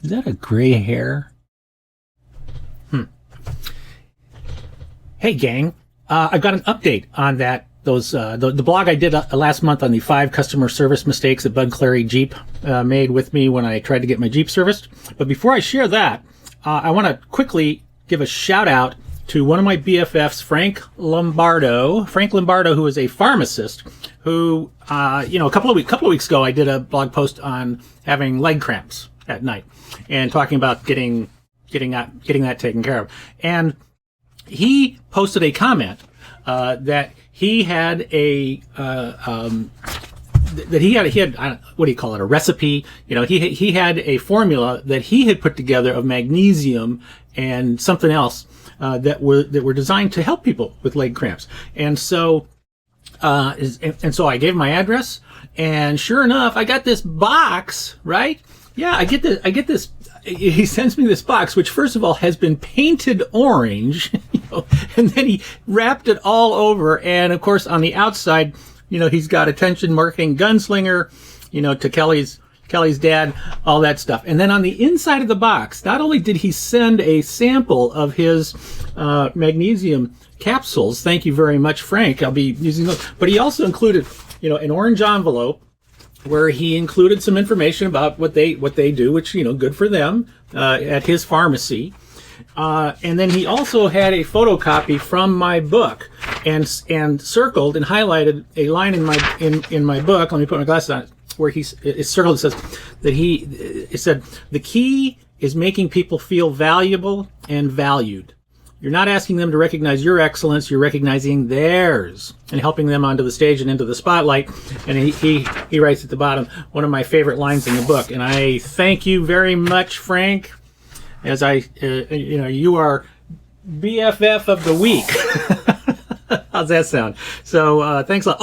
Is that a gray hair? Hey, gang. I've got an update on that. The blog I did last month on the 5 customer service mistakes that Bud Clary Jeep made with me when I tried to get my Jeep serviced. But before I share that, I want to quickly give a shout out to one of my BFFs, Frank Lombardo, who is a pharmacist who, a couple of weeks ago, I did a blog post on having leg cramps at night and talking about getting that taken care of. And he posted a comment that he had a what do you call it, a recipe? He had a formula that he had put together of magnesium and something else that were designed to help people with leg cramps. And so so I gave him my address, and sure enough, I got this box, right? Yeah, I get this. He sends me this box, which first of all has been painted orange, and then he wrapped it all over. And of course, on the outside, he's got attention marketing gunslinger, to Kelly's dad, all that stuff. And then on the inside of the box, not only did he send a sample of his magnesium capsules, thank you very much, Frank, I'll be using those, but he also included, an orange envelope where he included some information about what they do, which, good for them, at his pharmacy. And then he also had a photocopy from my book and circled and highlighted a line in my book. Let me put my glasses on, where it's circled. It says that it said, the key is making people feel valuable and valued. You're not asking them to recognize your excellence, you're recognizing theirs and helping them onto the stage and into the spotlight. And he writes at the bottom, one of my favorite lines in the book. And I thank you very much, Frank, as you are BFF of the week. How's that sound? So thanks a lot.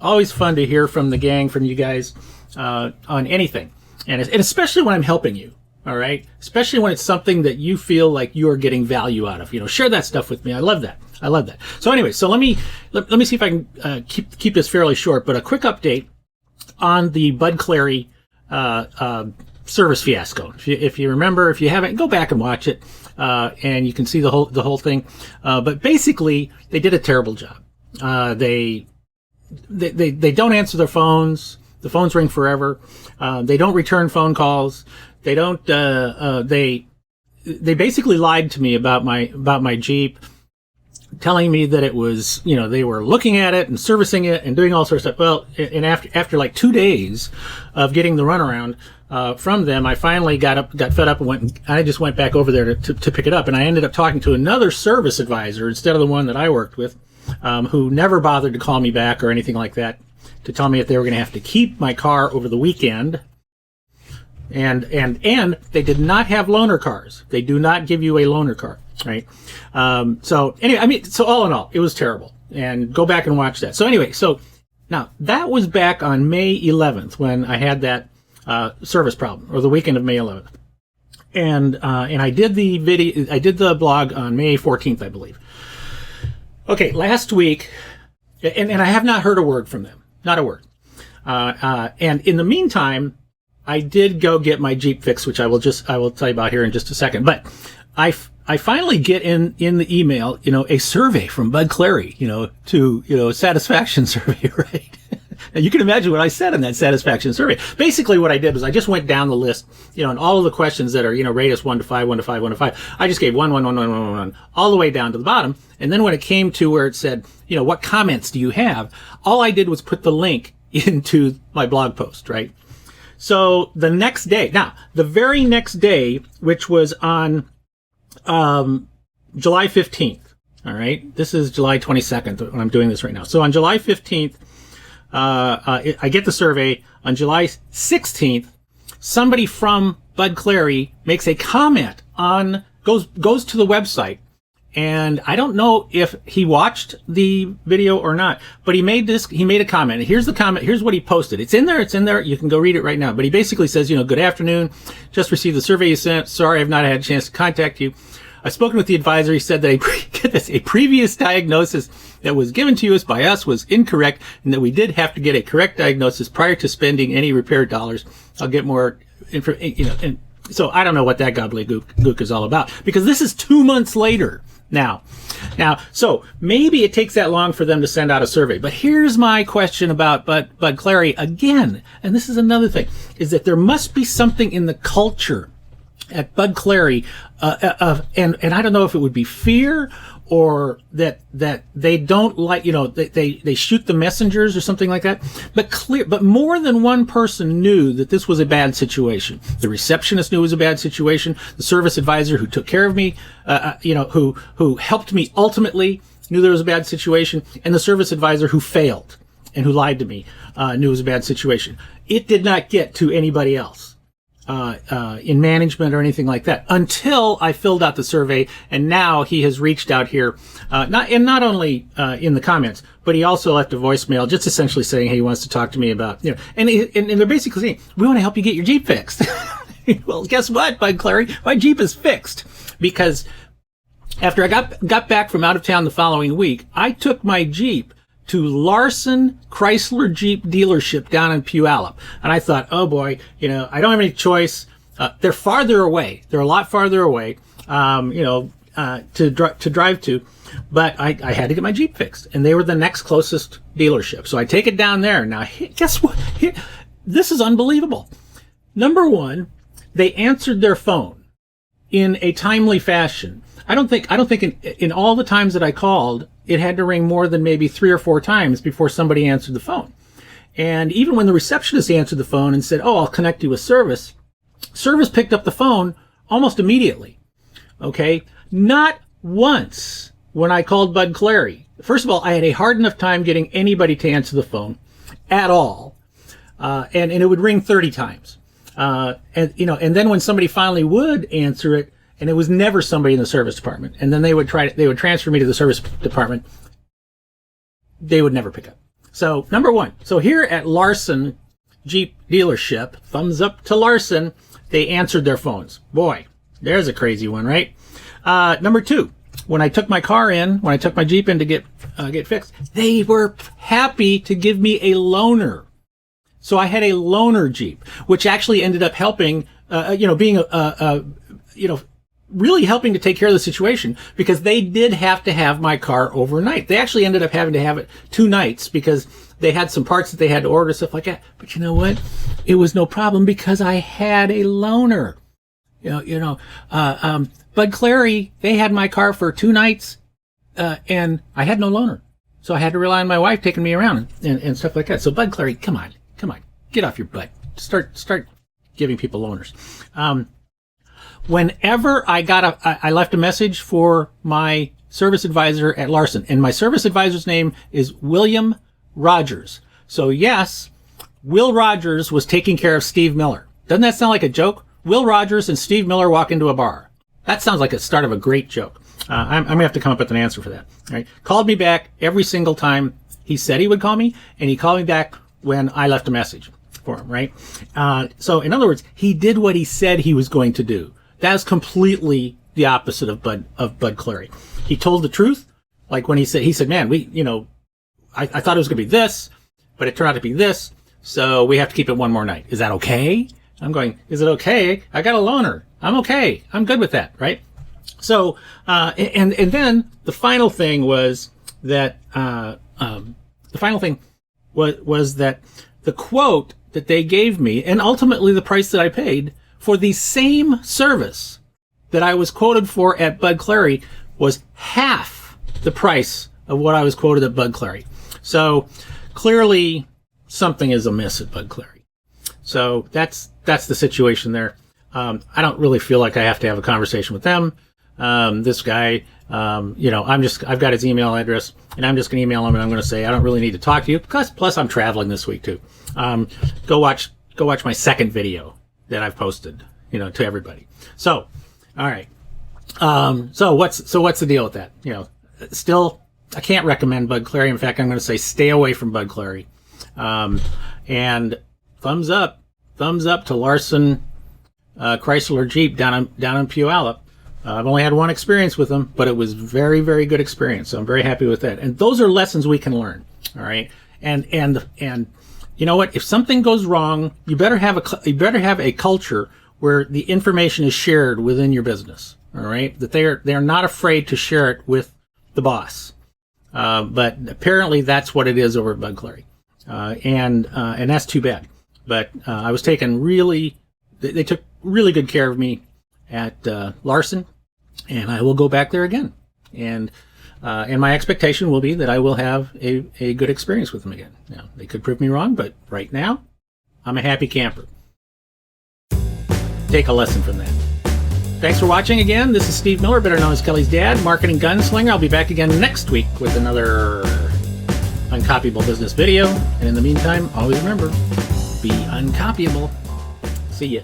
Always fun to hear from the gang, from you guys on anything. And especially when I'm helping you. All right. Especially when it's something that you feel like you are getting value out of. Share that stuff with me. I love that. So anyway, so let me see if I can keep this fairly short. But a quick update on the Bud Clary service fiasco. If you remember, if you haven't, go back and watch it, and you can see the whole thing. But basically, they did a terrible job. They don't answer their phones. The phones ring forever. They don't return phone calls. They don't, they basically lied to me about my Jeep, telling me that it was, they were looking at it and servicing it and doing all sorts of stuff. Well, and after like 2 days of getting the runaround, from them, I finally got fed up and I just went back over there to pick it up. And I ended up talking to another service advisor instead of the one that I worked with, who never bothered to call me back or anything like that to tell me that they were going to have to keep my car over the weekend. And they did not have loaner cars. They do not give you a loaner car, right? So anyway, so all in all, it was terrible. And go back and watch that. So anyway, so now that was back on May 11th when I had that service problem, or the weekend of May 11th. And I did the blog on May 14th, I believe. Okay, last week, and I have not heard a word from them, not a word. And in the meantime, I did go get my Jeep fixed, which I will tell you about here in just a second. But I finally get in the email, a survey from Bud Clary, a satisfaction survey, right? And you can imagine what I said in that satisfaction survey. Basically what I did was I just went down the list, and all of the questions that are, rate us 1 to 5, 1 to 5, 1 to 5. I just gave 1, 1, 1, 1, 1, 1, all the way down to the bottom. And then when it came to where it said, what comments do you have? All I did was put the link into my blog post, right? So the next day, the very next day, which was on July 15th, all right? This is July 22nd when I'm doing this right now. So on July 15th, I get the survey. On July 16th, somebody from Bud Clary makes a comment goes to the website. And I don't know if he watched the video or not, but he made a comment. Here's the comment. Here's what he posted. It's in there. You can go read it right now. But he basically says, good afternoon. Just received the survey you sent. Sorry, I've not had a chance to contact you. I've spoken with the advisor. He said that a previous diagnosis that was given to us by us was incorrect and that we did have to get a correct diagnosis prior to spending any repair dollars. I'll get more information, So I don't know what that gobbledygook is all about, because this is 2 months later now. So maybe it takes that long for them to send out a survey. But here's my question about Bud Clary again, and this is another thing, is that there must be something in the culture at Bud Clary, and I don't know if it would be fear or that they don't like, they shoot the messengers or something like that. But more than one person knew that this was a bad situation. The receptionist knew it was a bad situation. The service advisor who took care of me, who helped me ultimately, knew there was a bad situation. And the service advisor who failed and who lied to me, knew it was a bad situation. It did not get to anybody else. In management or anything like that, until I filled out the survey, and now he has reached out here, not only in the comments, but he also left a voicemail, just essentially saying, hey, he wants to talk to me about, and they're basically saying, we want to help you get your Jeep fixed. Well, guess what, Bud Clary? My Jeep is fixed, because after I got back from out of town the following week, I took my Jeep to Larson Chrysler Jeep dealership down in Puyallup. And I thought, oh boy, I don't have any choice. They're farther away. They're a lot farther away, to drive to. But I had to get my Jeep fixed. And they were the next closest dealership. So I take it down there. Now, guess what? This is unbelievable. Number one, they answered their phone in a timely fashion. I don't think in all the times that I called, it had to ring more than maybe 3 or 4 times before somebody answered the phone. And even when the receptionist answered the phone and said, oh, I'll connect you with service picked up the phone almost immediately. Okay? Not once when I called Bud Clary. First of all, I had a hard enough time getting anybody to answer the phone at all. And it would ring 30 times. And then when somebody finally would answer it, and it was never somebody in the service department. And then they would transfer me to the service department. They would never pick up. So, number one. So here at Larson Jeep dealership, thumbs up to Larson, they answered their phones. Boy, there's a crazy one, right? Number two, when I took my Jeep in to get fixed, they were happy to give me a loaner. So I had a loaner Jeep, which actually ended up helping, being really helping to take care of the situation, because they did have to have my car overnight. They actually ended up having to have it 2 nights because they had some parts that they had to order, stuff like that. But you know what? It was no problem because I had a loaner. Bud Clary, they had my car for 2 nights, and I had no loaner. So I had to rely on my wife taking me around and stuff like that. So Bud Clary, come on, get off your butt. Start giving people loaners. Whenever I left a message for my service advisor at Larson, and my service advisor's name is William Rogers. So yes, Will Rogers was taking care of Steve Miller. Doesn't that sound like a joke? Will Rogers and Steve Miller walk into a bar. That sounds like a start of a great joke. I'm going to have to come up with an answer for that. All right. Called me back every single time he said he would call me, and he called me back when I left a message for him, right? So in other words, he did what he said he was going to do. That is completely the opposite of Bud Clary. He told the truth. Like when he said, man, I thought it was going to be this, but it turned out to be this. So we have to keep it one more night. Is that okay? I'm going, is it okay? I got a loaner. I'm okay. I'm good with that, right? So, and then the final thing was that, was that the quote that they gave me, and ultimately the price that I paid for the same service that I was quoted for at Bud Clary, was half the price of what I was quoted at Bud Clary. So clearly something is amiss at Bud Clary. So that's the situation there. I don't really feel like I have to have a conversation with them. This guy, I've got his email address, and I'm just going to email him, and I'm going to say, I don't really need to talk to you. Plus I'm traveling this week too. Go watch my second video that I've posted, to everybody. So, all right. So what's the deal with that? Still, I can't recommend Bud Clary. In fact, I'm going to say stay away from Bud Clary. And thumbs up to Larson Chrysler Jeep down in Puyallup. I've only had one experience with them, but it was very, very good experience. So I'm very happy with that. And those are lessons we can learn. All right. And you know what? If something goes wrong, you better have a culture where the information is shared within your business. All right, that they're not afraid to share it with the boss. But apparently that's what it is over at Bud Clary, and that's too bad. But I was taken they took really good care of me at Larson, and I will go back there again. And my expectation will be that I will have a good experience with them again. Now, they could prove me wrong, but right now, I'm a happy camper. Take a lesson from that. Thanks for watching again. This is Steve Miller, better known as Kelly's dad, marketing gunslinger. I'll be back again next week with another Uncopyable Business video. And in the meantime, always remember, be uncopyable. See ya.